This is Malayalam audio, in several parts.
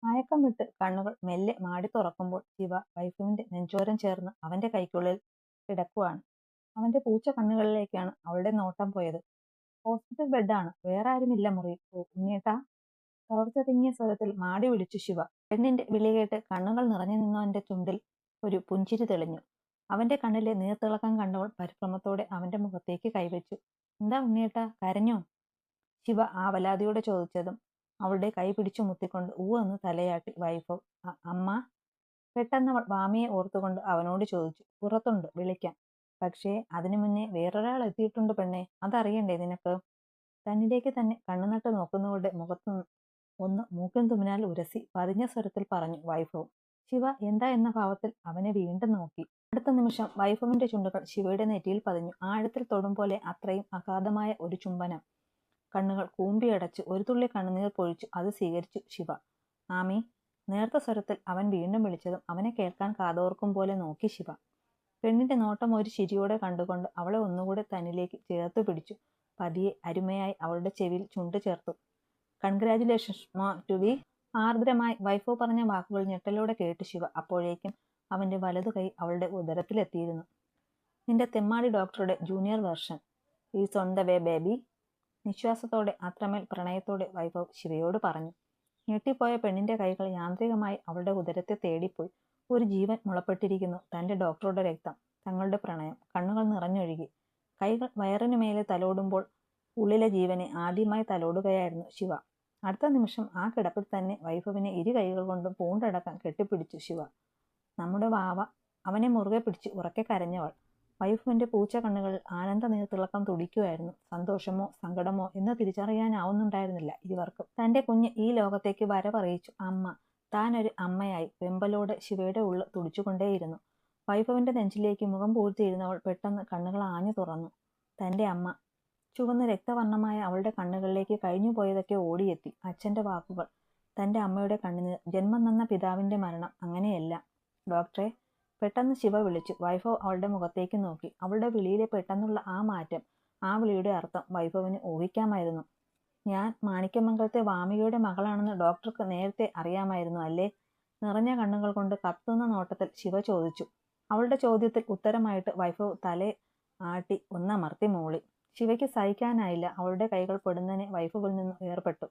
മയക്കം വിട്ട് കണ്ണുകൾ മെല്ലെ മാടി തുറക്കുമ്പോൾ ശിവ വൈഫുവിന്റെ നെഞ്ചോരം ചേർന്ന് അവന്റെ കൈക്കുള്ളിൽ കിടക്കുവാണ്. അവന്റെ പൂച്ച കണ്ണുകളിലേക്കാണ് അവളുടെ നോട്ടം പോയത്. ഹോസ്പിറ്റൽ ബെഡാണ്, വേറെ ആരുമില്ല മുറിയിൽ. ഓ ഉണ്ണീട്ടാ, കവർച്ച തിങ്ങിയ സ്വരത്തിൽ മാടി വിളിച്ചു ശിവ. പെണ്ണിന്റെ വിളി കേട്ട് കണ്ണുകൾ നിറഞ്ഞു നിന്നവന്റെ ചുണ്ടിൽ ഒരു പുഞ്ചിരി തെളിഞ്ഞു. അവന്റെ കണ്ണിലെ നീർത്തിളക്കം കണ്ടവൾ പരിഭ്രമത്തോടെ അവന്റെ മുഖത്തേക്ക് കൈവച്ചു. എന്താ ഉണ്ണീട്ടാ, കരഞ്ഞോ? ശിവ ആവലാതിയോടെ ചോദിച്ചതും അവളുടെ കൈ പിടിച്ചു മുത്തിക്കൊണ്ട് എന്ന് തലയാട്ടി വൈഭവ്. അമ്മ. പെട്ടെന്നവൾ വാമിയെ ഓർത്തുകൊണ്ട് അവനോട് ചോദിച്ചു. പുറത്തുണ്ട്, വിളിക്കാം. പക്ഷേ അതിനു മുന്നേ വേറൊരാൾ എത്തിയിട്ടുണ്ട് പെണ്ണെ, അതറിയണ്ടേ നിനക്ക്? തന്നിലേക്ക് തന്നെ കണ്ണുനട്ട് നോക്കുന്നവളുടെ മുഖത്ത് ഒന്ന് മൂക്കിൻ തുമ്പിനാൽ ഉരസി പതിഞ്ഞ സ്വരത്തിൽ പറഞ്ഞു വൈഭവ്. ശിവ എന്താ എന്ന ഭാവത്തിൽ അവനെ വീണ്ടും നോക്കി. അടുത്ത നിമിഷം വൈഭവിന്റെ ചുണ്ടുകൾ ശിവയുടെ നെറ്റിയിൽ പതിഞ്ഞു. ആഴത്തിൽ തൊടും പോലെ അത്രയും അഗാധമായ ഒരു ചുംബനം. കണ്ണുകൾ കൂമ്പിയടച്ച് ഒരു തുള്ളി കണ്ണുനീർ പൊഴിച്ചു അത് സ്വീകരിച്ചു ശിവ. ആമി. നേർത്ത സ്വരത്തിൽ അവൻ വീണ്ടും വിളിച്ചതും അവനെ കേൾക്കാൻ കാതോർക്കും പോലെ നോക്കി ശിവ. പെണ്ണിന്റെ നോട്ടം ഒരു ചിരിയോടെ കണ്ടുകൊണ്ട് അവളെ ഒന്നുകൂടെ തന്നിലേക്ക് ചേർത്തു പിടിച്ചു. പതിയെ അരുമയായി അവളുടെ ചെവിയിൽ ചുണ്ട് ചേർത്തു. Congratulations to be. ആർദ്രമായി വൈഫോ പറഞ്ഞ വാക്കുകൾ ഞെട്ടലോടെ കേട്ടു ശിവ. അപ്പോഴേക്കും അവന്റെ വലതു കൈ അവളുടെ ഉദരത്തിലെത്തിയിരുന്നു. നിന്റെ തെമ്മാടി ഡോക്ടറുടെ junior version is on the way baby. നിശ്വാസത്തോടെ അത്രമേൽ പ്രണയത്തോടെ വൈഭവ് ശിവയോട് പറഞ്ഞു. ഞെട്ടിപ്പോയ പെണ്ണിന്റെ കൈകൾ യാന്ത്രികമായി അവളുടെ ഉദരത്തെ തേടിപ്പോയി. ഒരു ജീവൻ മുളപ്പെട്ടിരിക്കുന്നു. തന്റെ ഡോക്ടറുടെ രക്തം, തങ്ങളുടെ പ്രണയം. കണ്ണുകൾ നിറഞ്ഞൊഴുകി. കൈകൾ വയറിനു മേലെ തലോടുമ്പോൾ ഉള്ളിലെ ജീവനെ ആദ്യമായി തലോടുകയായിരുന്നു ശിവ. അടുത്ത നിമിഷം ആ കിടപ്പിൽ തന്നെ വൈഭവിനെ ഇരു കൈകൾ കൊണ്ടും പൂണ്ടടക്കം കെട്ടിപ്പിടിച്ചു ശിവ. നമ്മുടെ വാവ. അവനെ മുറുകെ പിടിച്ച് ഉറക്കെ കരഞ്ഞവൾ. വൈഫുവിന്റെ പൂച്ച കണ്ണുകളിൽ ആനന്ദ നീർത്തിളക്കം തുടിക്കുമായിരുന്നു. സന്തോഷമോ സങ്കടമോ എന്ന് തിരിച്ചറിയാനാവുന്നുണ്ടായിരുന്നില്ല ഇരുവർക്കും. തന്റെ കുഞ്ഞ് ഈ ലോകത്തേക്ക് വരവറിയിച്ചു അമ്മ. താനൊരു അമ്മയായി. വെമ്പലോട് ശിവയുടെ ഉള്ളു തുടിച്ചുകൊണ്ടേയിരുന്നു. വൈഭവിന്റെ നെഞ്ചിലേക്ക് മുഖം പൂഴ്ത്തിയിരുന്നവൾ പെട്ടെന്ന് കണ്ണുകൾ ആഞ്ഞു തുറന്നു. തന്റെ അമ്മ. ചുവന്ന രക്തവർണ്ണമായ അവളുടെ കണ്ണുകളിലേക്ക് കഴിഞ്ഞു പോയതൊക്കെ ഓടിയെത്തി. അച്ഛന്റെ വാക്കുകൾ, തന്റെ അമ്മയുടെ കണ്ണുനീർ, ജന്മം തന്ന പിതാവിന്റെ മരണം. അങ്ങനെയല്ല. ഡോക്ടറെ. പെട്ടെന്ന് ശിവ വിളിച്ചു. വൈഭവ് അവളുടെ മുഖത്തേക്ക് നോക്കി. അവളുടെ വിളിയിലെ പെട്ടെന്നുള്ള ആ മാറ്റം, ആ വിളിയുടെ അർത്ഥം വൈഭവിന് ഊഹിക്കാമായിരുന്നു. ഞാൻ മാണിക്യമംഗലത്തെ വാമികയുടെ മകളാണെന്ന് ഡോക്ടർക്ക് നേരത്തെ അറിയാമായിരുന്നു അല്ലേ? നിറഞ്ഞ കണ്ണുകൾ കൊണ്ട് കത്തുന്ന നോട്ടത്തിൽ ശിവ ചോദിച്ചു. അവളുടെ ചോദ്യത്തിൽ ഉത്തരമായിട്ട് വൈഭവ് തല ആട്ടി ഒന്നമർത്തി മൂളി. ശിവയ്ക്ക് സഹിക്കാനായില്ല. അവളുടെ കൈകൾ പെടുന്നതിനെ വൈഭവിൽ നിന്ന് വേർപെട്ടു.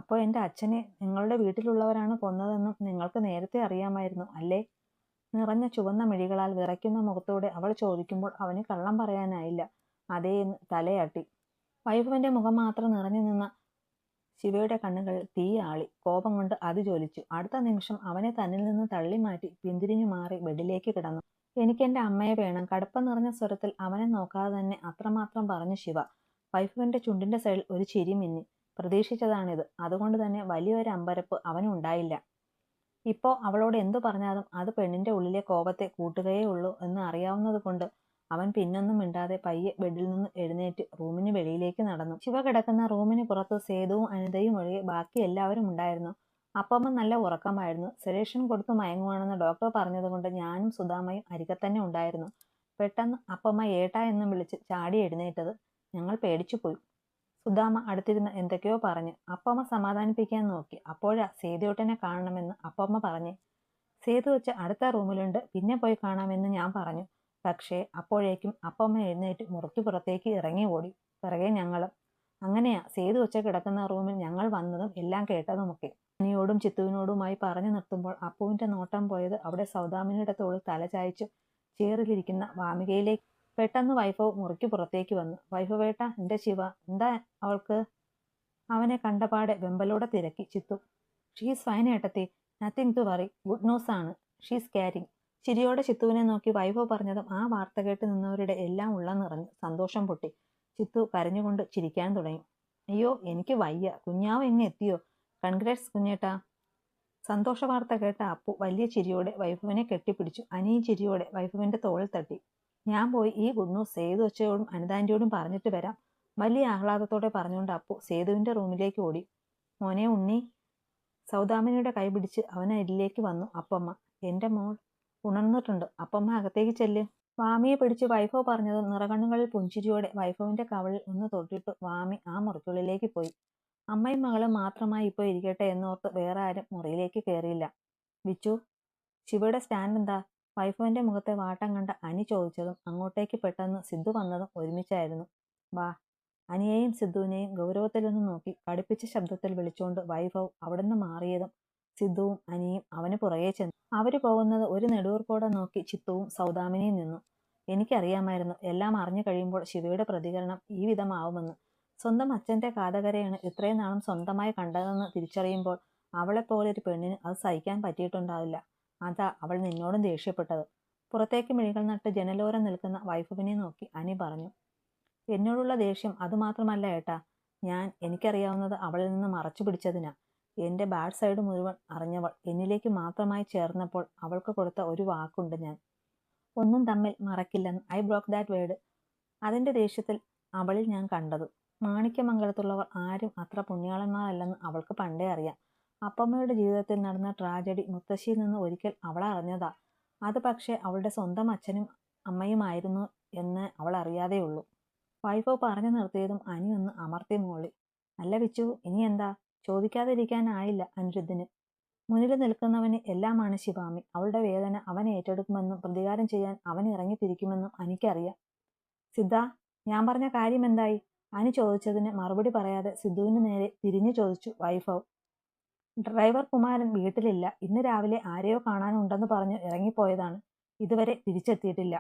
അപ്പോ എൻ്റെ അച്ഛനെ നിങ്ങളുടെ വീട്ടിലുള്ളവരാണ് കൊന്നതെന്നും നിങ്ങൾക്ക് നേരത്തെ അറിയാമായിരുന്നു അല്ലേ? നിറഞ്ഞ ചുവന്ന മിഴികളാൽ വിറയ്ക്കുന്ന മുഖത്തോടെ അവൾ ചോദിക്കുമ്പോൾ അവന് കള്ളം പറയാനായില്ല. അതേന്ന് തലയാട്ടി. വൈഭവിന്റെ മുഖം മാത്രം നിറഞ്ഞു നിന്ന ശിവയുടെ കണ്ണുകളിൽ തീ ആളി. കോപം കൊണ്ട് അത് ജ്വലിച്ചു. അടുത്ത നിമിഷം അവനെ തന്നിൽ നിന്ന് തള്ളി മാറ്റി പിന്തിരിഞ്ഞു മാറി ബെഡിലേക്ക് കിടന്നു. എനിക്കെന്റെ അമ്മയെ വേണം. കടുപ്പം നിറഞ്ഞ സ്വരത്തിൽ അവനെ നോക്കാതെ തന്നെ അത്രമാത്രം പറഞ്ഞു ശിവ. വൈഫുവിന്റെ ചുണ്ടിന്റെ സൈഡിൽ ഒരു ചിരി മിന്നി. പ്രതീക്ഷിച്ചതാണിത്. അതുകൊണ്ട് തന്നെ വലിയൊരു അമ്പരപ്പ് അവനുണ്ടായില്ല. ഇപ്പോ അവളോട് എന്തു പറഞ്ഞാലും അത് പെണ്ണിന്റെ ഉള്ളിലെ കോപത്തെ കൂട്ടുകയേ ഉള്ളൂ എന്ന് അറിയാവുന്നത് കൊണ്ട് അവൻ പിന്നൊന്നും മിണ്ടാതെ പയ്യെ ബെഡിൽ നിന്ന് എഴുന്നേറ്റ് റൂമിന് വെളിയിലേക്ക് നടന്നു. ശിവ കിടക്കുന്ന റൂമിന് പുറത്ത് സേതുവും അനിതയും ഒഴികെ ബാക്കി എല്ലാവരും ഉണ്ടായിരുന്നു. അപ്പമ്മ നല്ല ഉറക്കമായിരുന്നു. സെഡേഷൻ കൊടുത്തു മയങ്ങുവാണെന്ന് ഡോക്ടർ പറഞ്ഞതുകൊണ്ട് ഞാനും സുധാമയും അരികത്തന്നെ ഉണ്ടായിരുന്നു. പെട്ടെന്ന് അപ്പമ്മ ഏട്ടാ എന്നും വിളിച്ച് ചാടി എഴുന്നേറ്റത് ഞങ്ങൾ പേടിച്ചുപോയി. സുധാമ അടുത്തിരുന്ന് എന്തൊക്കെയോ പറഞ്ഞു. അപ്പമ്മ സമാധാനിപ്പിക്കാൻ നോക്കി. അപ്പോഴാ സേതുവേട്ടനെ കാണണമെന്ന് അപ്പമ്മ പറഞ്ഞേ. സേതു വെച്ച് അടുത്ത റൂമിലുണ്ട്, പിന്നെ പോയി കാണാമെന്ന് ഞാൻ പറഞ്ഞു. പക്ഷേ അപ്പോഴേക്കും അപ്പമ്മ എഴുന്നേറ്റ് മുറിക്ക് പുറത്തേക്ക് ഇറങ്ങി ഓടി. പിറകെ ഞങ്ങളും. അങ്ങനെയാ സേതു വെച്ച് കിടക്കുന്ന റൂമിൽ ഞങ്ങൾ വന്നതും എല്ലാം കേട്ടതുമൊക്കെ. അനിയോടും ചിത്തുവിനോടുമായി പറഞ്ഞു നിർത്തുമ്പോൾ അപ്പുവിന്റെ നോട്ടം പോയത് അവിടെ സൗദാമിനിയുടെ തോളിൽ തലചായ്ച്ചു ചേറിലിരിക്കുന്ന വാമികയിലേക്ക്. പെട്ടെന്ന് വൈഭവ് മുറിക്ക് പുറത്തേക്ക് വന്നു. വൈഭവേട്ട, എന്റെ ശിവ, എന്താ അവൾക്ക്? അവനെ കണ്ടപാടെ വെമ്പലോടെ തിരക്കി ചിത്തു. ഷീസ് ഫൈൻ ഏട്ടത്തി, nothing to worry, good news ആണ്, ഷീസ് കാരിങ്. ചിരിയോടെ ചിത്തുവിനെ നോക്കി വൈഭവ് പറഞ്ഞതും ആ വാർത്ത കേട്ട് നിന്നവരുടെ എല്ലാം ഉള്ളം നിറഞ്ഞു സന്തോഷം പൊട്ടി. ചിത്തു കരഞ്ഞുകൊണ്ട് ചിരിക്കാൻ തുടങ്ങി. അയ്യോ എനിക്ക് വയ്യ, കുഞ്ഞാവ് എങ്ങ് എത്തിയോ? കൺഗ്രാറ്റ്സ് കുഞ്ഞേട്ടാ. സന്തോഷ വാർത്ത കേട്ട അപ്പു വലിയ ചിരിയോടെ വൈഭവിനെ കെട്ടിപ്പിടിച്ചു. അനിയും ചിരിയോടെ വൈഭവിന്റെ തോളിൽ തട്ടി. ഞാൻ പോയി ഈ ഗുഡ് ന്യൂസ് സേതു അച്ഛയോടും അനിതാന്റിയോടും പറഞ്ഞിട്ട് വരാം. വലിയ ആഹ്ലാദത്തോടെ പറഞ്ഞുകൊണ്ട് അപ്പു സേതുവിന്റെ റൂമിലേക്ക് ഓടി. മോനെ ഉണ്ണി. സൗദാമിനിയുടെ കൈ പിടിച്ച് അവനരിലേക്ക് വന്നു അപ്പമ്മ. എന്റെ മോൾ ഉണർന്നിട്ടുണ്ട്, അപ്പമ്മ അകത്തേക്ക് ചെല്ല്. വാമിയെ പിടിച്ച് വൈഭവ് പറഞ്ഞത് നിറകണ്ണുകളിൽ പുഞ്ചിരിയോടെ വൈഭവിന്റെ കവളിൽ ഒന്ന് തൊട്ടിട്ട് വാമി ആ മുറിക്കുള്ളിലേക്ക് പോയി. അമ്മയും മകളും മാത്രമായി ഇപ്പോൾ ഇരിക്കട്ടെ എന്നോർത്ത് വേറെ ആരും മുറിയിലേക്ക് കയറിയില്ല. വിച്ചു, ശിവയുടെ സ്റ്റാൻഡ് എന്താ? വൈഫുവിന്റെ മുഖത്തെ വാട്ടം കണ്ട അനി ചോദിച്ചതും അങ്ങോട്ടേക്ക് പെട്ടെന്ന് സിദ്ധു വന്നതും ഒരുമിച്ചായിരുന്നു. വാ. അനിയെയും സിദ്ധുവിനെയും ഗൗരവത്തിലൊന്ന് നോക്കി കടുപ്പിച്ച ശബ്ദത്തിൽ വിളിച്ചുകൊണ്ട് വൈഭവ് അവിടുന്ന് മാറിയതും സിദ്ധുവും അനിയും അവന് പുറകെ ചെന്നു. അവര് പോകുന്നത് ഒരു നെടുവീർപ്പോടെ നോക്കി ചിത്തുവും സൗദാമിനിയും നിന്നു. എനിക്കറിയാമായിരുന്നു എല്ലാം അറിഞ്ഞു കഴിയുമ്പോൾ ശിവയുടെ പ്രതികരണം ഈ വിധമാവുമെന്ന്. സ്വന്തം അച്ഛന്റെ കാതകരെയാണ് ഇത്രയും നാളും സ്വന്തമായി കണ്ടതെന്ന് തിരിച്ചറിയുമ്പോൾ അവളെപ്പോലൊരു പെണ്ണിന് അത് സഹിക്കാൻ പറ്റിയിട്ടുണ്ടാവില്ല. അതാ അവൾ നിന്നോടും ദേഷ്യപ്പെട്ടത്. പുറത്തേക്ക് മിഴികൾ നട്ട് ജനലോരം നിൽക്കുന്ന വൈഫവിനെ നോക്കി അനി പറഞ്ഞു. എന്നോടുള്ള ദേഷ്യം അതുമാത്രമല്ല ഏട്ടാ. എനിക്കറിയാവുന്നത് അവളിൽ നിന്ന് മറച്ചു പിടിച്ചതിനാ. എന്റെ ബാഡ് സൈഡ് മുഴുവൻ അറിഞ്ഞവൾ എന്നിലേക്ക് മാത്രമായി ചേർന്നപ്പോൾ അവൾക്ക് കൊടുത്ത ഒരു വാക്കുണ്ട് ഞാൻ. ഒന്നും തമ്മിൽ മറക്കില്ലെന്ന്. I broke that word. അതിന്റെ ദേഷ്യത്തിൽ അവളിൽ ഞാൻ കണ്ടത്. മാണിക്യമംഗലത്തുള്ളവർ ആരും അത്ര പുണ്യാളന്മാരല്ലെന്ന് അവൾക്ക് പണ്ടേ അറിയാം. അപ്പമ്മയുടെ ജീവിതത്തിൽ നടന്ന ട്രാജഡി മുത്തശ്ശിയിൽ നിന്ന് ഒരിക്കൽ അവൾ അറിഞ്ഞതാ. അത് പക്ഷേ അവളുടെ സ്വന്തം അച്ഛനും അമ്മയുമായിരുന്നു എന്ന് അവൾ അറിയാതെയുള്ളൂ. വൈഭവ് പറഞ്ഞു നിർത്തിയതും അനി ഒന്ന് അമർത്തി മോളി. അല്ല വിച്ചു, ഇനി എന്താ? ചോദിക്കാതിരിക്കാനായില്ല അനിരുദ്ധിന്. മുന്നിൽ നിൽക്കുന്നവന് എല്ലാമാണ് ശിവാമി. അവളുടെ വേദന അവൻ ഏറ്റെടുക്കുമെന്നും പ്രതികാരം ചെയ്യാൻ അവൻ ഇറങ്ങിത്തിരിക്കുമെന്നും എനിക്കറിയാം. സിദ്ധ, ഞാൻ പറഞ്ഞ കാര്യം എന്തായി? അനി ചോദിച്ചതിന് മറുപടി പറയാതെ സിദ്ധുവിന് നേരെ തിരിഞ്ഞു ചോദിച്ചു വൈഭവ്. ഡ്രൈവർ കുമാരൻ വീട്ടിലില്ല. ഇന്ന് രാവിലെ ആരെയോ കാണാനുണ്ടെന്ന് പറഞ്ഞു ഇറങ്ങിപ്പോയതാണ്. ഇതുവരെ തിരിച്ചെത്തിയിട്ടില്ല.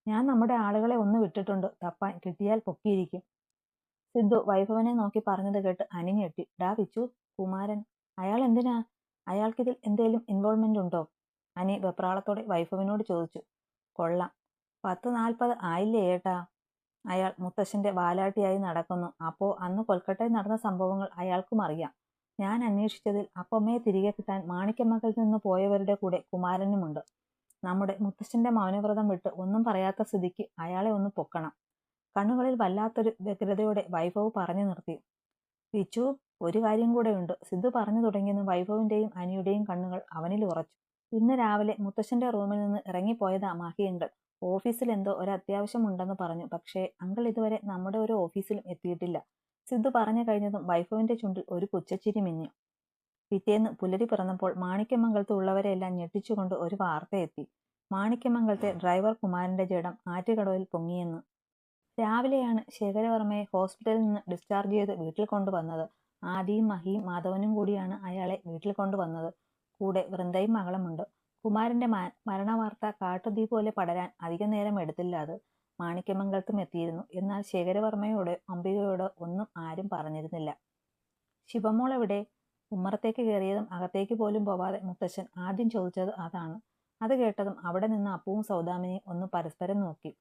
ഞാൻ നമ്മുടെ ആളുകളെ ഒന്ന് വിട്ടിട്ടുണ്ട്. തപ്പാൻ കിട്ടിയാൽ പൊക്കിയിരിക്കും. സിദ്ധു വൈഭവനെ നോക്കി പറഞ്ഞത് കേട്ട് അനി ഞെട്ടി. ഡാ വിച്ചു, കുമാരൻ അയാൾ എന്തിനാ? അയാൾക്കിതിൽ എന്തേലും ഇൻവോൾവ്മെന്റ് ഉണ്ടോ? അനി വെപ്രാളത്തോടെ വൈഭവനോട് ചോദിച്ചു. കൊള്ളാം, 10-40 ആയില്ലേ ഏട്ടാ. അയാൾ മുത്തശ്ശന്റെ വാലാട്ടിയായി നടക്കുന്നു. അപ്പോ അന്ന് കൊൽക്കട്ടയിൽ നടന്ന സംഭവങ്ങൾ അയാൾക്കും അറിയാം. ഞാൻ അന്വേഷിച്ചതിൽ അപ്പമ്മയെ തിരികെ കിട്ടാൻ മാണിക്യമംഗലത്ത് നിന്ന് പോയവരുടെ കൂടെ കുമാരനുമുണ്ട്. നമ്മുടെ മുത്തശ്ശന്റെ മൗനവ്രതം വിട്ട് ഒന്നും പറയാത്ത സ്ഥിതിക്ക് അയാളെ ഒന്ന് പൊക്കണം. കണ്ണുകളിൽ വല്ലാത്തൊരു വ്യഗ്രതയോടെ വൈഭവ് പറഞ്ഞു നിർത്തി. വിച്ചു, ഒരു കാര്യം കൂടെയുണ്ട്. സിദ്ധു പറഞ്ഞു തുടങ്ങിയെന്ന് വൈഭവിന്റെയും അനിയുടെയും കണ്ണുകൾ അവനിൽ ഉറച്ചു. ഇന്ന് രാവിലെ മുത്തശ്ശന്റെ റൂമിൽ നിന്ന് ഇറങ്ങിപ്പോയതാ മാഹി അങ്കിൾ. ഓഫീസിൽ എന്തോ ഒരു അത്യാവശ്യം ഉണ്ടെന്ന് പറഞ്ഞു. പക്ഷേ അങ്കിൾ ഇതുവരെ നമ്മുടെ ഒരു ഓഫീസിലും എത്തിയിട്ടില്ല. സിദ്ധു പറഞ്ഞു കഴിഞ്ഞതും വൈഭവിന്റെ ചുണ്ടിൽ ഒരു പുച്ഛച്ചിരി മിന്നി. പിറ്റേന്ന് പുലരി പിറന്നപ്പോൾ മാണിക്യമംഗലത്ത് ഉള്ളവരെയെല്ലാം ഞെട്ടിച്ചുകൊണ്ട് ഒരു വാർത്ത എത്തി. മാണിക്യമംഗലത്തെ ഡ്രൈവർ കുമാരന്റെ ജഡം ആറ്റുകടവിൽ പൊങ്ങിയെന്ന്. രാവിലെയാണ് ശേഖരവർമ്മയെ ഹോസ്പിറ്റലിൽ നിന്ന് ഡിസ്ചാർജ് ചെയ്ത് വീട്ടിൽ കൊണ്ടുവന്നത്. ആദിയും മഹിയും മാധവനും കൂടിയാണ് അയാളെ വീട്ടിൽ കൊണ്ടുവന്നത്. കൂടെ വൃന്ദയും മകളുമുണ്ട്. കുമാരന്റെ മരണവാർത്ത കാട്ടുതീ പോലെ പടരാൻ അധിക നേരം എടുത്തില്ല. അത് മാണിക്യമംഗലത്തും എത്തിയിരുന്നു. എന്നാൽ ശേഖരവർമ്മയോട് അംബികയോട് ഒന്നും ആരും പറഞ്ഞിരുന്നില്ല. ശിവമോൾ എവിടെ? ഉമ്മറത്തേക്ക് കയറിയതും അകത്തേക്ക് പോലും പോവാതെ മുത്തശ്ശൻ ആദ്യം ചോദിച്ചത് അതാണ്. അത് കേട്ടതും അവിടെ നിന്ന് അപ്പുവും സൗദാമിനിയും ഒന്ന് പരസ്പരം നോക്കി.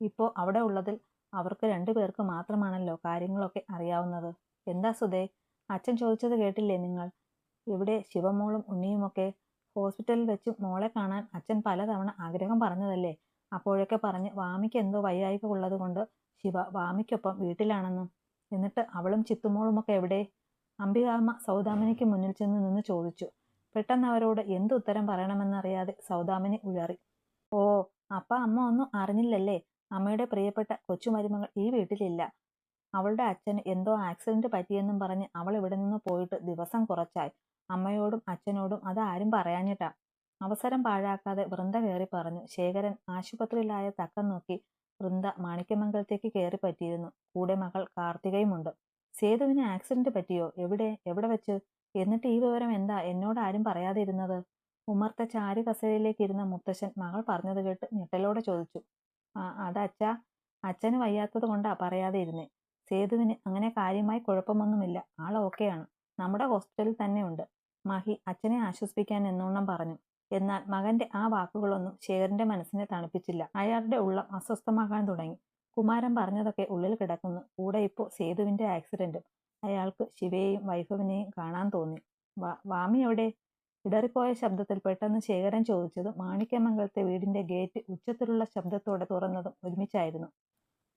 ഇപ്പോ അവിടെ ഉള്ളതിൽ അവർക്ക് 2 പേർക്ക് മാത്രമാണല്ലോ കാര്യങ്ങളൊക്കെ അറിയാവുന്നത്. എന്താ സുധേ, അച്ഛൻ ചോദിച്ചത് കേട്ടില്ലേ നിങ്ങൾ? ഇവിടെ ശിവമോളും ഉണ്ണിയുമൊക്കെ ഹോസ്പിറ്റലിൽ വെച്ച് മോളെ കാണാൻ അച്ഛൻ പലതവണ ആഗ്രഹം പറഞ്ഞതല്ലേ. അപ്പോഴൊക്കെ പറഞ്ഞ് വാമിക്ക് എന്തോ വയ്യായ്ക ഉള്ളത് കൊണ്ട് ശിവ വാമിക്കൊപ്പം വീട്ടിലാണെന്നും. എന്നിട്ട് അവളും ചിത്തുമോളുമൊക്കെ എവിടെ? അംബികാമ്മ സൗദാമിനിക്ക് മുന്നിൽ ചെന്ന് നിന്ന് ചോദിച്ചു. പെട്ടെന്ന് അവരോട് എന്ത് ഉത്തരം പറയണമെന്നറിയാതെ സൗദാമിനി ഉഴറി. ഓ, അമ്മ ഒന്നും അറിഞ്ഞില്ലല്ലേ. അമ്മയുടെ പ്രിയപ്പെട്ട കൊച്ചുമരുമകൾ ഈ വീട്ടിലില്ല. അവളുടെ അച്ഛന് എന്തോ ആക്സിഡന്റ് പറ്റിയെന്നും പറഞ്ഞ് അവൾ ഇവിടെ നിന്ന് പോയിട്ട് ദിവസം കുറച്ചായി. അമ്മയോടും അച്ഛനോടും അത് ആരും പറയാഞ്ഞിട്ടാ. അവസരം പാഴാക്കാതെ വൃന്ദ കയറി പറഞ്ഞു. ശേഖരൻ ആശുപത്രിയിലായ തക്കം നോക്കി വൃന്ദ മാണിക്യമംഗലത്തേക്ക് കയറി പറ്റിയിരുന്നു. കൂടെ മകൾ കാർത്തികയുമുണ്ട്. സേതുവിന് ആക്സിഡന്റ് പറ്റിയോ? എവിടെ വെച്ച്? എന്നിട്ട് ഈ വിവരം എന്താ എന്നോട് ആരും പറയാതിരുന്നത്? ഉമ്മർത്തെ ചാരു കസേരയിലേക്ക് ഇരുന്ന മുത്തശ്ശൻ മകൾ പറഞ്ഞത് കേട്ട് ഞെട്ടലോടെ ചോദിച്ചു. അതച്ഛാ, അച്ഛന് വയ്യാത്തത് കൊണ്ടാ പറയാതെ ഇരുന്നേ. സേതുവിന് അങ്ങനെ കാര്യമായി കുഴപ്പമൊന്നുമില്ല. ആൾ ഓക്കെയാണ്. നമ്മുടെ ഹോസ്പിറ്റലിൽ തന്നെ ഉണ്ട്. മഹി അച്ഛനെ ആശ്വസിപ്പിക്കാൻ എന്നോണം പറഞ്ഞു. എന്നാൽ മകന്റെ ആ വാക്കുകളൊന്നും ശേഖരന്റെ മനസ്സിനെ തണുപ്പിച്ചില്ല. അയാളുടെ ഉള്ളം അസ്വസ്ഥമാകാൻ തുടങ്ങി. കുമാരൻ പറഞ്ഞതൊക്കെ ഉള്ളിൽ കിടക്കുന്നു. കൂടെ ഇപ്പോൾ സേതുവിന്റെ ആക്സിഡന്റും. അയാൾക്ക് ശിവയെയും വൈഭവിനെയും കാണാൻ തോന്നി. വാമി എവിടെ? ഇടറിപ്പോയ ശബ്ദത്തിൽ പെട്ടെന്ന് ശേഖരൻ ചോദിച്ചത് മാണിക്യമംഗലത്തെ വീടിന്റെ ഗേറ്റ് ഉച്ചത്തിലുള്ള ശബ്ദത്തോടെ തുറന്നതും ഒരുമിച്ചായിരുന്നു.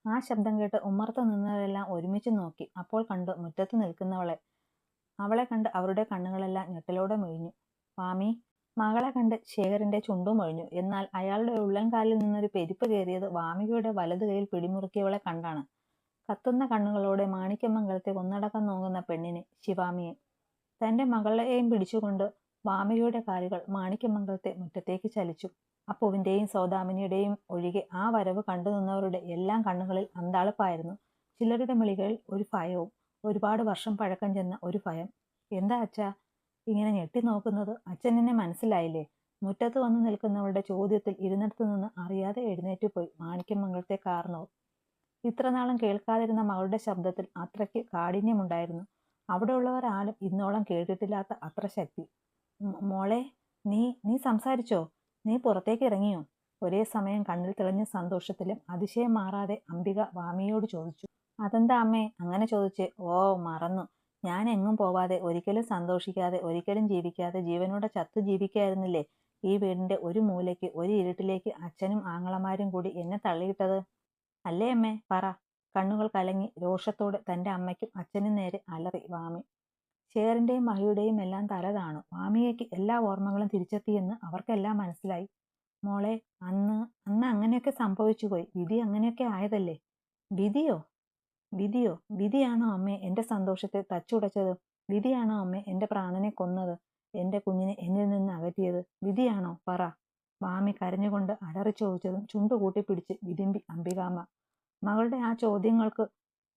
ആ ശബ്ദം കേട്ട് ഉമ്മറത്ത് നിന്നവരെല്ലാം ഒരുമിച്ച് നോക്കി. അപ്പോൾ കണ്ടു മുറ്റത്ത് നിൽക്കുന്നവളെ. അവളെ കണ്ട് അവരുടെ കണ്ണുകളെല്ലാം ഞെട്ടലോടെ മിഴിഞ്ഞു. വാമി. മകളെ കണ്ട് ശേഖരന്റെ ചുണ്ടും ഒഴിഞ്ഞു. എന്നാൽ അയാളുടെ ഉള്ളൻകാലിൽ നിന്നൊരു പെരുപ്പ് കയറിയത് വാമികയുടെ വലത് കൈയിൽ പിടിമുറുക്കിയവളെ കണ്ടാണ്. കത്തുന്ന കണ്ണുകളോടെ മാണിക്യമംഗലത്തെ ഒന്നടക്കം നോക്കുന്ന പെണ്ണിനെ, ശിവാമിയെ. തന്റെ മകളെയും പിടിച്ചുകൊണ്ട് വാമികയുടെ കാലുകൾ മാണിക്യമംഗലത്തെ മുറ്റത്തേക്ക് ചലിച്ചു. അപ്പുവിന്റെയും സൗദാമിനിയുടെയും ഒഴികെ ആ വരവ് കണ്ടു നിന്നവരുടെ എല്ലാം കണ്ണുകളിൽ അന്താളിപ്പായിരുന്നു. ചിലരുടെ മിഴികളിൽ ഒരു ഭയവും, ഒരുപാട് വർഷം പഴക്കം ചെന്ന ഒരു ഭയം. എന്താ അച്ഛാ ഇങ്ങനെ ഞെട്ടി നോക്കുന്നത്? അച്ഛൻ എന്നെ മനസ്സിലായില്ലേ? മുറ്റത്ത് വന്നു നിൽക്കുന്നവളുടെ ചോദ്യത്തിൽ ഇരുന്നിടത്തു നിന്ന് അറിയാതെ എഴുന്നേറ്റുപോയി മാണിക്യമംഗലത്തെ കാർന്നോർ. ഇത്രനാളും കേൾക്കാതിരുന്ന മകളുടെ ശബ്ദത്തിൽ അത്രയ്ക്ക് കാഠിന്യമുണ്ടായിരുന്നു. അവിടെയുള്ളവർ ആരും ഇന്നോളം കേട്ടിട്ടില്ലാത്ത അത്ര ശക്തി. മോളെ, നീ നീ സംസാരിച്ചോ? നീ പുറത്തേക്ക് ഇറങ്ങിയോ? ഒരേ സമയം കണ്ണിൽ തെളിഞ്ഞ സന്തോഷത്തിലും അതിശയം മാറാതെ അംബിക വാമിയോട് ചോദിച്ചു. അതെന്താ അമ്മേ അങ്ങനെ ചോദിച്ചേ? ഓ, മറന്നു. ഞാൻ എങ്ങും പോവാതെ, ഒരിക്കലും സന്തോഷിക്കാതെ, ഒരിക്കലും ജീവിക്കാതെ ജീവനോടെ ചത്തു ജീവിക്കായിരുന്നില്ലേ ഈ വീടിന്റെ ഒരു മൂലയ്ക്ക്, ഒരു ഇരുട്ടിലേക്ക് അച്ഛനും ആങ്ങളമാരും കൂടി എന്നെ തള്ളിയിട്ടത്? അല്ലേ അമ്മേ, പറ. കണ്ണുകൾ കലങ്ങി രോഷത്തോടെ തന്റെ അമ്മയ്ക്കും അച്ഛനും നേരെ അലറി വാമി. ശേഖറിന്റെയും മഹിയുടെയും എല്ലാം തല താണു. വാമികയ്ക്ക് എല്ലാ ഓർമ്മകളും തിരിച്ചെത്തിയെന്ന് അവർക്കെല്ലാം മനസ്സിലായി. മോളെ, അന്ന് അന്ന് അങ്ങനെയൊക്കെ സംഭവിച്ചുപോയി. വിധി അങ്ങനെയൊക്കെ ആയതല്ലേ. വിധിയോ? വിധിയോ? വിധിയാണോ അമ്മേ എന്റെ സന്തോഷത്തെ തച്ചുടച്ചത്? വിധിയാണോ അമ്മേ എന്റെ പ്രാണനെ കൊന്നത്, എന്റെ കുഞ്ഞിനെ എന്നിൽ നിന്ന് അകറ്റിയത്? വിധിയാണോ? പറ. വാമി കരഞ്ഞുകൊണ്ട് അലറി ചോദിച്ചതും ചുണ്ടുകൂട്ടി പിടിച്ച് വിതുമ്പി അംബികാമ്മ. മകളുടെ ആ ചോദ്യങ്ങൾക്ക്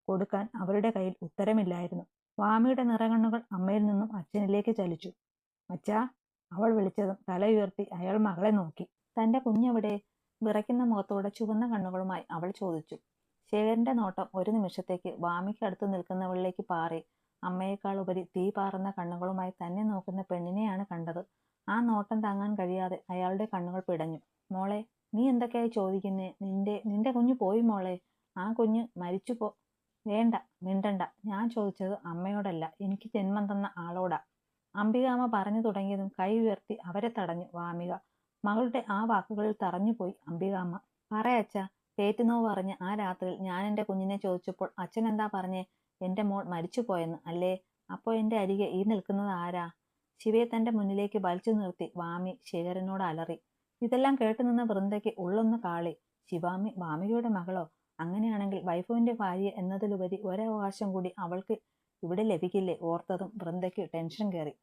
കൊടുക്കാൻ അവരുടെ കയ്യിൽ ഉത്തരമില്ലായിരുന്നു. വാമിയുടെ നിറകണ്ണുകൾ അമ്മയിൽ നിന്നും അച്ഛനിലേക്ക് ചലിച്ചു. അച്ഛാ, അവൾ വിളിച്ചതും തല ഉയർത്തി അയാൾ മകളെ നോക്കി. തന്റെ കുഞ്ഞെവിടെ? വിറയ്ക്കുന്ന മുഖത്തോടെ ചുവന്ന കണ്ണുകളുമായി അവൾ ചോദിച്ചു. ശേഖരന്റെ നോട്ടം ഒരു നിമിഷത്തേക്ക് വാമിക്ക് അടുത്ത് നിൽക്കുന്നവളിലേക്ക് പാറി. അമ്മയേക്കാൾ ഉപരി തീ പാറുന്ന കണ്ണുകളുമായി തന്നെ നോക്കുന്ന പെണ്ണിനെയാണ് കണ്ടത്. ആ നോട്ടം താങ്ങാൻ കഴിയാതെ അയാളുടെ കണ്ണുകൾ പിടഞ്ഞു. മോളെ, നീ എന്തൊക്കെയായി ചോദിക്കുന്നേ? നിന്റെ കുഞ്ഞു പോയി മോളെ. ആ കുഞ്ഞ് മരിച്ചു വേണ്ട, മിണ്ടണ്ട. ഞാൻ ചോദിച്ചത് അമ്മയോടല്ല, എനിക്ക് ജന്മം തന്ന ആളോടാ. അംബികാമ്മ പറഞ്ഞു തുടങ്ങിയതും കൈ ഉയർത്തി അവരെ തടഞ്ഞു വാമിക. മകളുടെ ആ വാക്കുകളിൽ തറഞ്ഞുപോയി അംബികാമ്മ. പറയച്ച, പേറ്റുനോവ് അറിഞ്ഞ് ആ രാത്രിയിൽ ഞാൻ എൻ്റെ കുഞ്ഞിനെ ചോദിച്ചപ്പോൾ അച്ഛൻ എന്താ പറഞ്ഞേ? എൻ്റെ മോൾ മരിച്ചുപോയെന്ന് അല്ലേ? അപ്പോൾ എൻ്റെ അരികെ ഈ നിൽക്കുന്നത് ആരാ? ശിവയെ തൻ്റെ മുന്നിലേക്ക് വലിച്ചു നിർത്തി വാമി ശേഖരനോട് അലറി. ഇതെല്ലാം കേട്ടുനിന്ന വൃന്ദയ്ക്ക് ഉള്ളൊന്ന് കാളി. ശിവാമി വാമികയുടെ മകളോ? അങ്ങനെയാണെങ്കിൽ വൈഫുവിന്റെ ഭാര്യ എന്നതിലുപരി ഒരവകാശം കൂടി അവൾക്ക് ഇവിടെ ലഭിക്കില്ലേ? ഓർത്തതും വൃന്ദയ്ക്ക് ടെൻഷൻ കയറി.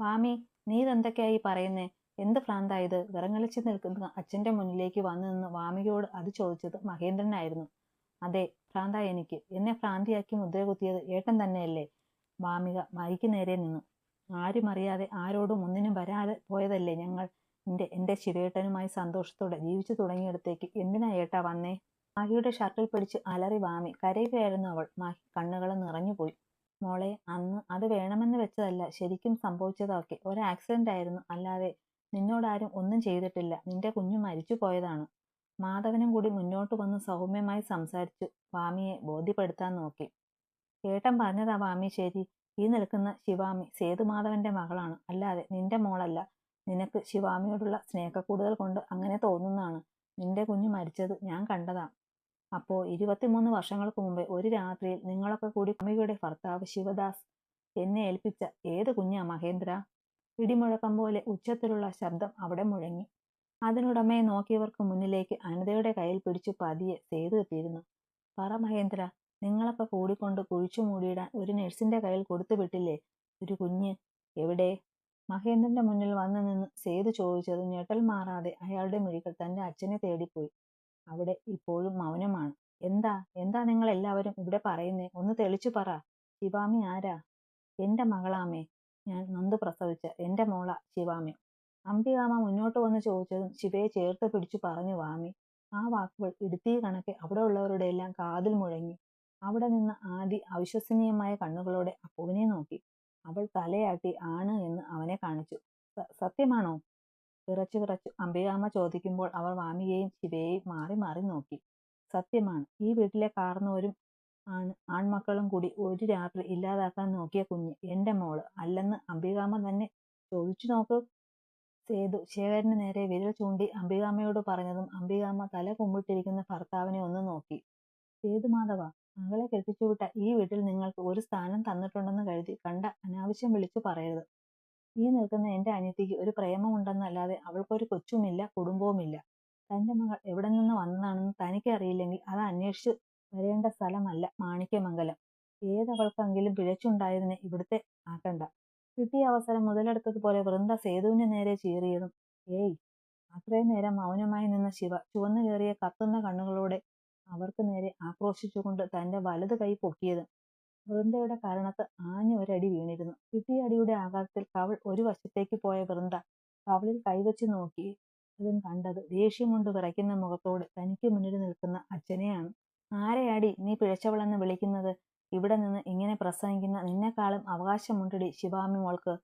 വാമി, നീ ഇതെന്തൊക്കെയായി പറയുന്നേ? എന്ത് ഭ്രാന്തായത്? വിറങ്ങലിച്ചു നിൽക്കുന്ന അച്ഛന്റെ മുന്നിലേക്ക് വന്നു നിന്ന് വാമികയോട് അത് ചോദിച്ചത് മഹേന്ദ്രനായിരുന്നു. അതെ, ഭ്രാന്തായി എനിക്ക്. എന്നെ ഭ്രാന്തിയാക്കി മുദ്ര കുത്തിയത് ഏട്ടൻ തന്നെയല്ലേ? വാമിക മൈക്ക് നേരെ നിന്നു. ആരും അറിയാതെ, ആരോടും ഒന്നിനും വരാതെ പോയതല്ലേ ഞങ്ങൾ. എന്റെ ശിവേട്ടനുമായി സന്തോഷത്തോടെ ജീവിച്ചു തുടങ്ങിയിടത്തേക്ക് എന്തിനാ ഏട്ടാ വന്നേ? മാഹിയുടെ ഷർട്ടിൽ പിടിച്ച് അലറി വാമി. കരയുകയായിരുന്നു അവൾ. മാഹി കണ്ണുകൾ നിറഞ്ഞുപോയി. മോളെ, അന്ന് അത് വേണമെന്ന് വെച്ചതല്ല, ശരിക്കും സംഭവിച്ചതൊക്കെ ഒരു ആക്സിഡന്റ് ആയിരുന്നു. അല്ലാതെ നിന്നോടാരും ഒന്നും ചെയ്തിട്ടില്ല. നിന്റെ കുഞ്ഞു മരിച്ചു പോയതാണ്. മാധവനും കൂടി മുന്നോട്ട് വന്ന് സൗമ്യമായി സംസാരിച്ചു വാമിയെ ബോധ്യപ്പെടുത്താൻ നോക്കി. ഏട്ടൻ പറഞ്ഞതാ വാമി ശരി. ഈ നിൽക്കുന്ന ശിവാമി സേതുമാധവന്റെ മകളാണ്, അല്ലാതെ നിന്റെ മോളല്ല. നിനക്ക് ശിവാമിയോടുള്ള സ്നേഹക്കൂടുതൽ കൊണ്ട് അങ്ങനെ തോന്നുന്നതാണ്. നിന്റെ കുഞ്ഞു മരിച്ചത് ഞാൻ കണ്ടതാ. അപ്പോ 23 വർഷങ്ങൾക്ക് മുമ്പേ ഒരു രാത്രിയിൽ നിങ്ങളൊക്കെ കൂടി അമ്മയുടെ ഭർത്താവ് ശിവദാസ് എന്നെ ഏൽപ്പിച്ച ഏത് കുഞ്ഞാ മഹേന്ദ്ര? ഇടിമുഴക്കം പോലെ ഉച്ചത്തിലുള്ള ശബ്ദം അവിടെ മുഴങ്ങി. അതിനുടമയെ നോക്കിയവർക്ക് മുന്നിലേക്ക് അനിതയുടെ കയ്യിൽ പിടിച്ചു പതിയെ സേതു എത്തിയിരുന്നു. പറ മഹേന്ദ്ര, നിങ്ങളൊക്കെ കൂടിക്കൊണ്ട് കുഴിച്ചു മൂടിയിടാൻ ഒരു നഴ്സിന്റെ കയ്യിൽ കൊടുത്തു വിട്ടില്ലേ ഒരു കുഞ്ഞ്? എവിടെ? മഹേന്ദ്രന്റെ മുന്നിൽ വന്നു നിന്ന് സേതു ചോദിച്ചത് ഞെട്ടൽ മാറാതെ അയാളുടെ മിഴികൾ തന്റെ അച്ഛനെ തേടിപ്പോയി. അവിടെ ഇപ്പോഴും മൗനമാണ്. എന്താ എന്താ നിങ്ങൾ എല്ലാവരും ഇവിടെ പറയുന്നേ? ഒന്ന് തെളിച്ചു പറ. ശിവാമി ആരാ? എന്റെ മകളാമേ. ഞാൻ നൊന്ത് പ്രസവിച്ച എന്റെ മോളാ ശിവാമി. അംബികാമ്മ മുന്നോട്ട് വന്ന് ചോദിച്ചതും ശിവയെ ചേർത്ത് പിടിച്ചു പറഞ്ഞു വാമി. ആ വാക്കുകൾ ഇടുത്തീ കണക്കെ അവിടെ ഉള്ളവരുടെ എല്ലാം കാതിൽ മുഴങ്ങി. അവിടെ നിന്ന് ആദി അവിശ്വസനീയമായ കണ്ണുകളോടെ അപ്പുവിനെ നോക്കി. അവൾ തലയാട്ടി ആണ് എന്ന് അവനെ കാണിച്ചു. സത്യമാണോ? വിറച്ചു വിറച്ചു അംബികാമ്മ ചോദിക്കുമ്പോൾ അവർ വാമിയെയും ശിവയെയും മാറി മാറി നോക്കി. സത്യമാണ്. ഈ വീട്ടിലെ കാർന്നോരും ആൺമക്കളും കൂടി ഒരു രാത്രി ഇല്ലാതാക്കാൻ നോക്കിയ കുഞ്ഞ് എന്റെ മോള് അല്ലെന്ന് അംബികാമ്മ തന്നെ ചോദിച്ചു നോക്ക്. സേതു ശേഖരന് നേരെ വിരൽ ചൂണ്ടി അംബികാമ്മയോട് പറഞ്ഞതും അംബികാമ്മ തല കുമ്പിട്ടിരിക്കുന്ന ഭർത്താവിനെ ഒന്ന് നോക്കി. സേതുമാധവ, മകളെ കെട്ടിച്ചുവിട്ട ഈ വീട്ടിൽ നിങ്ങൾക്ക് ഒരു സ്ഥാനം തന്നിട്ടുണ്ടെന്ന് കരുതി കണ്ട അനാവശ്യം വിളിച്ചു പറയരുത്. ഈ നിൽക്കുന്ന എന്റെ അനിയത്തിക്ക് ഒരു പ്രേമമുണ്ടെന്നല്ലാതെ അവൾക്കൊരു കൊച്ചുമില്ല, കുടുംബവുമില്ല. തന്റെ മകൾ എവിടെ നിന്ന് വന്നതാണെന്ന് തനിക്ക് അറിയില്ലെങ്കിൽ അത് അന്വേഷിച്ച് വരേണ്ട സ്ഥലമല്ല മാണിക്യമംഗലം. ഏതവൾക്കെങ്കിലും പിഴച്ചുണ്ടായതിനെ ഇവിടുത്തെ ആക്കണ്ട. കിട്ടിയ അവസരം മുതലെടുത്തതുപോലെ വൃന്ദ സേതുവിന് നേരെ ചീറിയതും ഏയ്. അത്രയും നേരം മൗനമായി നിന്ന ശിവ ചുവന്നു കയറിയ കത്തുന്ന കണ്ണുകളോടെ അവർക്ക് നേരെ ആക്രോശിച്ചുകൊണ്ട് തന്റെ വലത് കൈ പൊക്കിയതും വൃന്ദയുടെ കരണത്ത് ആഞ്ഞ ഒരടി വീണിരുന്നു. കിട്ടിയ അടിയുടെ ആഘാതത്തിൽ കവിൾ ഒരു വശത്തേക്ക് പോയ വൃന്ദ കവിളിൽ കൈവച്ച് നോക്കി അതും കണ്ടത് ദേഷ്യം കൊണ്ട് വിറയ്ക്കുന്ന മുഖത്തോട് തനിക്ക് മുന്നിൽ നിൽക്കുന്ന അച്ഛനെയാണ്. ആരെയാടി നീ പിഴച്ചവളെന്ന് വിളിക്കുന്നത്? ഇവിടെ നിന്ന് ഇങ്ങനെ പ്രസംഗിക്കുന്ന നിന്നെക്കാളും അവകാശമുണ്ടടി ശിവാമി മോൾക്ക്.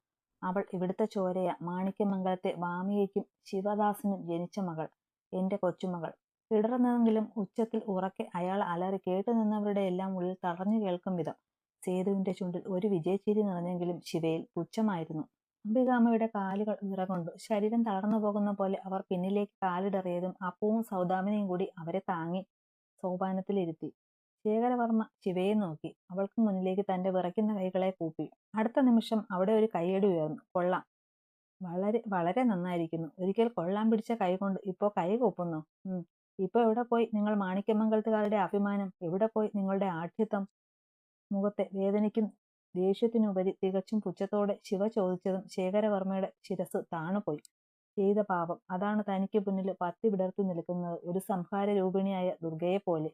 അവൾ ഇവിടുത്തെ ചോരയാ. മാണിക്യമംഗലത്തെ വാമികയ്ക്കും ശിവദാസനും ജനിച്ച മകൾ, എന്റെ കൊച്ചുമകൾ. ഇടർന്നെങ്കിലും ഉച്ചത്തിൽ ഉറക്കെ അയാൾ അലറി കേട്ടുനിന്നവരുടെ എല്ലാം ഉള്ളിൽ തടഞ്ഞു കേൾക്കും വിധം. സേതുവിന്റെ ചുണ്ടിൽ ഒരു വിജയച്ചിരി നിറഞ്ഞെങ്കിലും ശിവയിൽ പുച്ഛമായിരുന്നു. അംബികാമ്മയുടെ കാലുകൾ വിറകൊണ്ടു. ശരീരം തളർന്നു പോകുന്ന പോലെ അവർ പിന്നിലേക്ക് കാലിടറിയതും അപ്പവും സൗദാമിനിയും കൂടി അവരെ താങ്ങി സോപാനത്തിലിരുത്തി. ശേഖരവർമ്മ ശിവയെ നോക്കി. അവൾക്ക് മുന്നിലേക്ക് തന്റെ വിറയ്ക്കുന്ന കൈകളെ കൂപ്പി. അടുത്ത നിമിഷം അവിടെ ഒരു കൈയടി ഉയർന്നു. കൊള്ളാം, വളരെ വളരെ നന്നായിരിക്കുന്നു. ഒരിക്കൽ കൊള്ളാൻ പിടിച്ച കൈ കൊണ്ട് ഇപ്പോ കൈ കൂപ്പുന്നു. ഇപ്പൊ എവിടെ പോയി നിങ്ങൾ മാണിക്യമംഗലത്തുകാരുടെ അഭിമാനം? എവിടെ പോയി നിങ്ങളുടെ ആഠ്യത്വം? മുഖത്തെ വേദനയ്ക്കും ദേഷ്യത്തിനുപരി തികച്ചും പുച്ഛത്തോടെ ശിവ ചോദിച്ചതും ശേഖരവർമ്മയുടെ ശിരസ് താണുപോയി. ചെയ്ത പാപം. അതാണ് തനിക്ക് മുന്നിൽ പത്തി വിടർത്തി നിൽക്കുന്നത്, ഒരു സംഹാര രൂപിണിയായ ദുർഗയെ പോലെ.